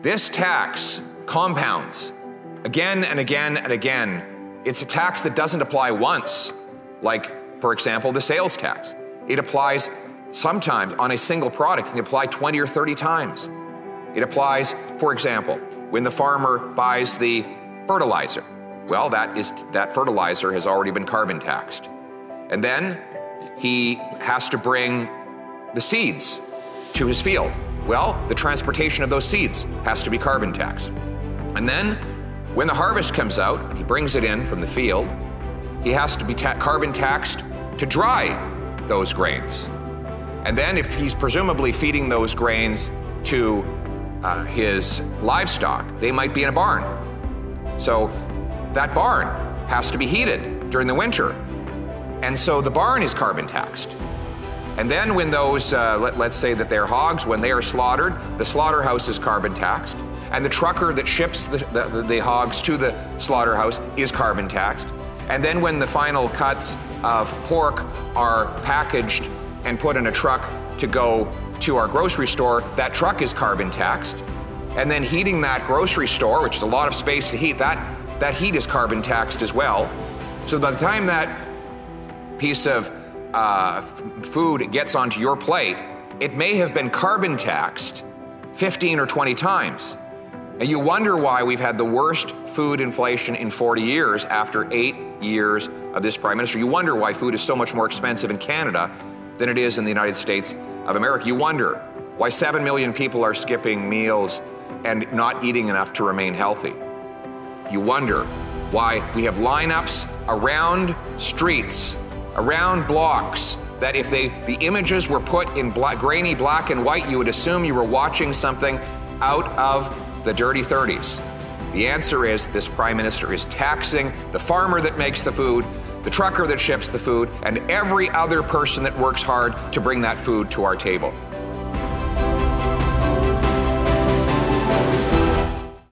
This tax compounds again and again and again. It's a tax that doesn't apply once, like, for example, the sales tax. It applies sometimes on a single product. It can apply 20 or 30 times. It applies, for example, when the farmer buys the fertilizer. Well, that fertilizer has already been carbon taxed. And then he has to bring the seeds to his field. Well, the transportation of those seeds has to be carbon taxed. And then when the harvest comes out and he brings it in from the field, he has to be carbon taxed to dry those grains. And then if he's presumably feeding those grains to his livestock, they might be in a barn. So that barn has to be heated during the winter. And so the barn is carbon taxed. And then when those, let's say that they're hogs, when they are slaughtered, the slaughterhouse is carbon taxed. And the trucker that ships the hogs to the slaughterhouse is carbon taxed. And then when the final cuts of pork are packaged and put in a truck to go to our grocery store, that truck is carbon taxed. And then heating that grocery store, which is a lot of space to heat, that heat is carbon taxed as well. So by the time that piece of food gets onto your plate, it may have been carbon taxed 15 or 20 times. And you wonder why we've had the worst food inflation in 40 years after 8 years of this Prime Minister. You wonder why food is so much more expensive in Canada than it is in the United States of America. You wonder why 7 million people are skipping meals and not eating enough to remain healthy. You wonder why we have lineups around streets, around blocks, that if the images were put in grainy black and white, you would assume you were watching something out of the dirty 30s. The answer is this Prime Minister is taxing the farmer that makes the food, the trucker that ships the food, and every other person that works hard to bring that food to our table.